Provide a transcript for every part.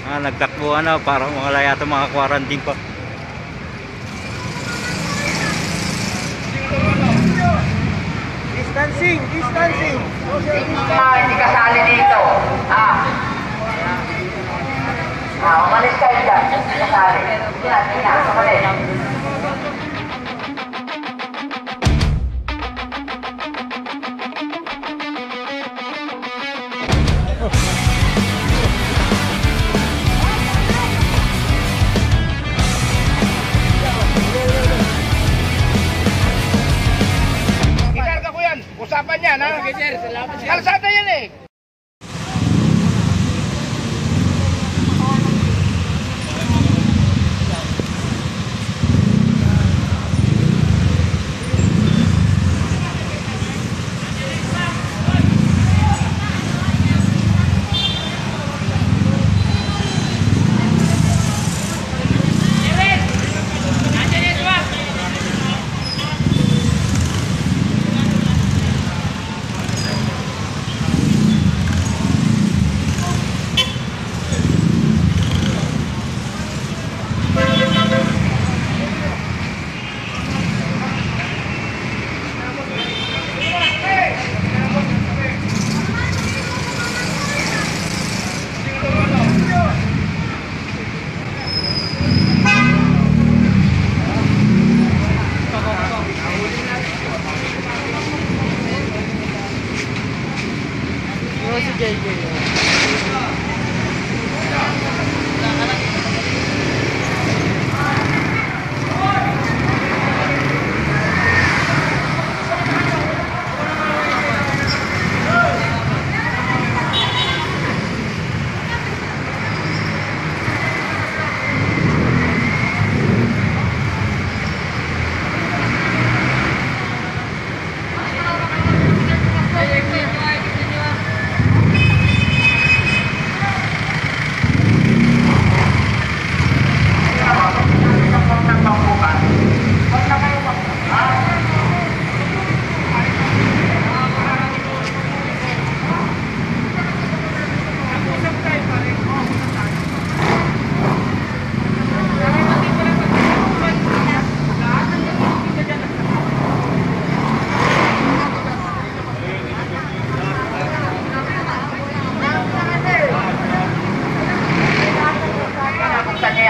Nagtakbuhan na para wala yata mga quarantine pa. Distancing! Hindi kasali dito. Umalis kayo dyan. Hindi kasali. Hindi na. Umalis. Ikarga ko yan. Usapan yan, ha? Kalsada yan eh.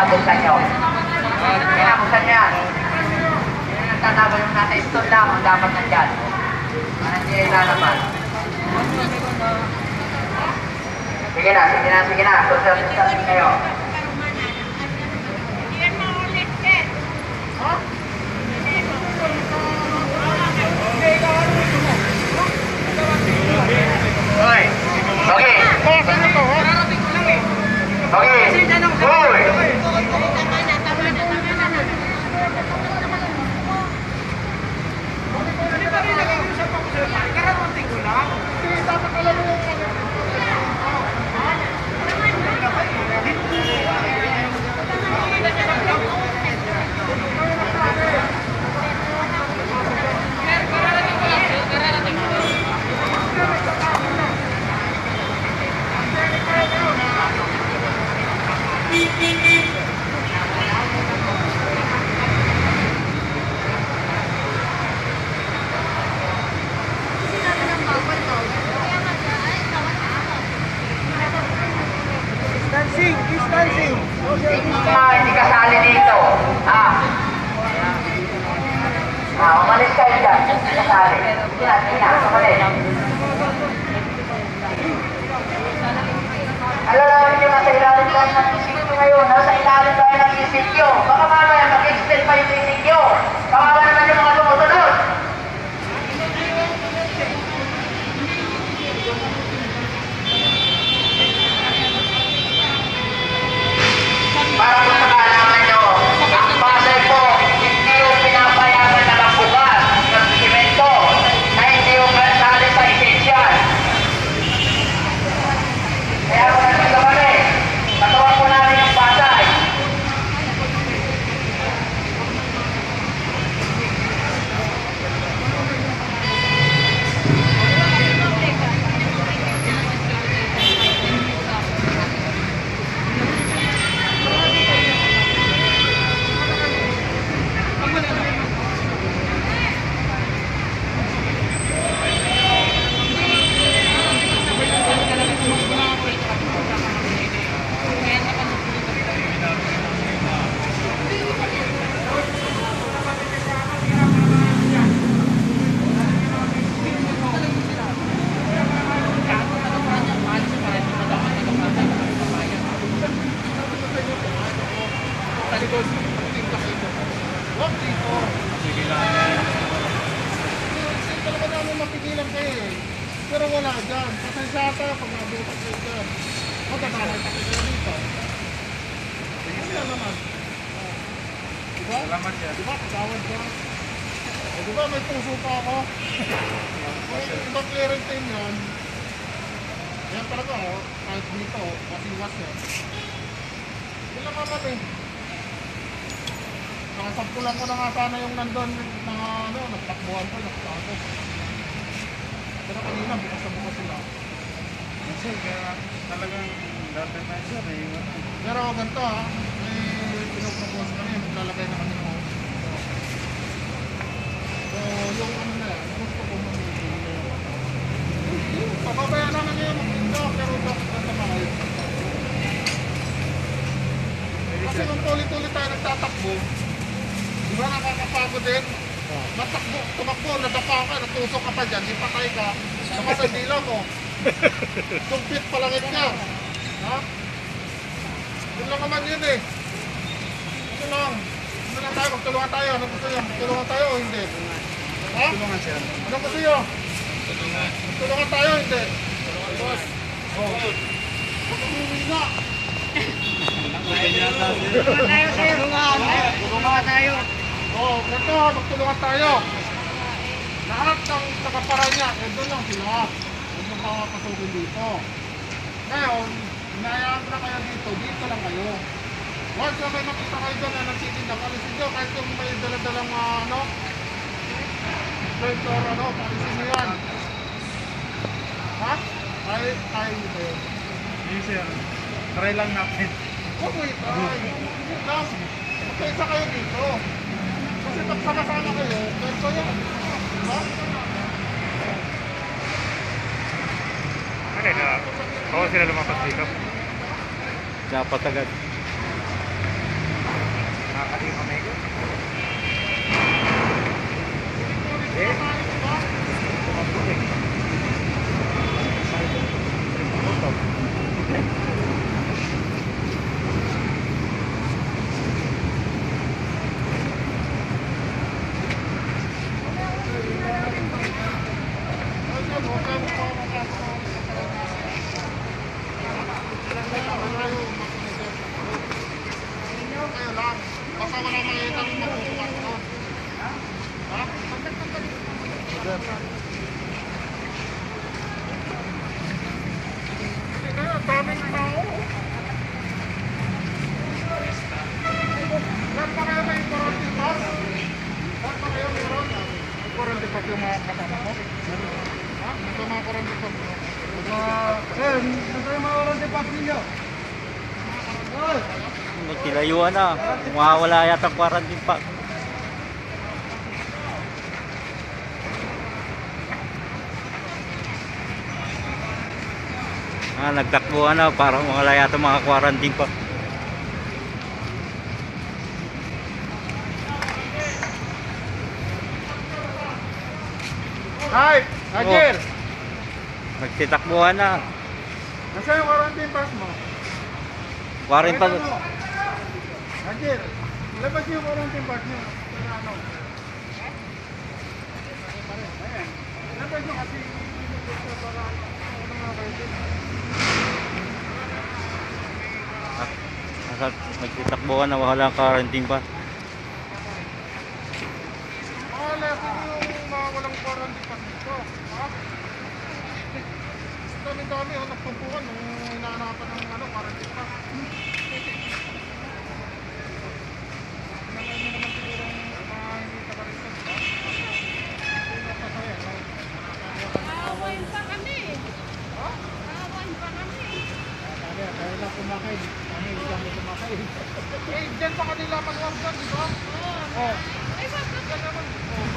Buksan nyo. Buksan niya. Nagtatago yung nasa stone lang kung dapat nandyan. Para hindi ay lalaman. Sige na. Buksan kayo. Hoy! Okay! Hoy! Distancing! Hindi kasali dito. Umalis kayo dyan. Hindi kasali. Hindi na. Umalis. Alalaman nyo nasa ilalim tayo ng isipyo ngayon. Nasa ilalim tayo ng isipyo. Baka mamaya mag-extend pa yung isipyo. Baka naman yung mga tumutunod. Para po sa kaalaman nyo, ang Pasay po, hindi yung pinapayagan na magbukas ng simento na hindi yung kasali sa essential. Kaya kung nandito kami, katuwang po namin yung Pasay. doon. Pagting ka kayo doon. Huwag dito. Sige lang. Hindi talaga namin mapigilan kayo eh. Pero wala dyan. Pasensya ka pag nabutas kayo dyan. Magkatalay ka kayo dito. Ano yan naman? Diba? Salamat yan. Diba? Kasawad ka. Diba may puso pa ako? Kung ibang Clarentine yan, yan talaga oh, kahit dito, masiwas yan. Yun lang naman eh. Nakasagpulan ko na nga sana yung nandun, mga ano, nagtakbuhan ko, nakatago. Pero kanina, bukas na bukas sila. Sir, kaya talagang dati na sir eh. Pero ganito ha, may pinupropose kami, maglalagay na kami ng house. So, yung ano na yan, gusto ko mamili. Papabayaan naman niya yung magpinto, pero bakit na tamakay? Kasi nung tuloy-tuloy tayo nagtatakbo, di ba nakakapagod din? Natakbo, tumakbo, nadapa ka, natusok ka pa dyan, di patay ka, namatay dila mo. Sumpit palangit ka. Ha? Yun lang naman yun eh. Ito lang. Ano lang tayo, magtulungan tayo. Ano gusto nyo? Magtulungan tayo o hindi? Ha? Tulungan siya. Ano gusto nyo? Magtulungan tayo o hindi? Boss. Oh. Magtulungan na. Tulungan tayo. Oh, ganito, magtulungan tayo. Lahat ng nakaparanya, eh doon lang sila. Huwag yung makakasugin dito. Ngayon, inayaan ko na kayo dito, dito lang kayo. Once na may makita kayo doon na nagtitinda, palisin nyo, kahit yung may daladalang ano, strength or ano, palisin nyo yan. Ha? Kahit tayo nito yun. Yes sir. Try lang natin. Huwag mo itry. Hindi lang. Magkaisa kayo dito. Kasi pag sama-sama kayo, ganito yan. Diba? Ano na? Baka sila lumapas dito. Dapat agad. Nakakaling kamay ko. Eh? Basta wala makikita kung mapupukas ko. Ha? Kaya daming tao. Lahat pa kayo may quarantine pass? Lahat pa kayo meron? May quarantine pass yung mga kasama mo? Ha? Ito mga quarantine pass mo? Ito yung mga quarantine pass ninyo? Magtilayuan na. Mawawala yata ang quarantine pa. Nagtakbuhan na. Parang mawala yata mga quarantine pa. Hi! Ajir! Nagtitakbuhan na. Nasaan yung quarantine pass mo? Quarantine pa. Ajir, labas yung quarantine pass nyo. Ano? Labas nyo kasi para ano nga kayo din. Nagtitakbuhan na wala ang quarantine pa. Wala ko yung mga walang quarantine pass dito. Ha? Dami-dami oh, nagtumpukan nung hinahanapan ng ano, quarantine pass. Nalala nyo naman siguro hindi ka pa rin sa diba? Hindi na pasaya, no? Awain pa kami. Ha? Awain pa kami. Kaya lang kumakain. Kami hindi kami kumakain. Eh, dyan pa kanila magwardan, di ba? Oo. Ay, bakit? Dyan naman. Oo.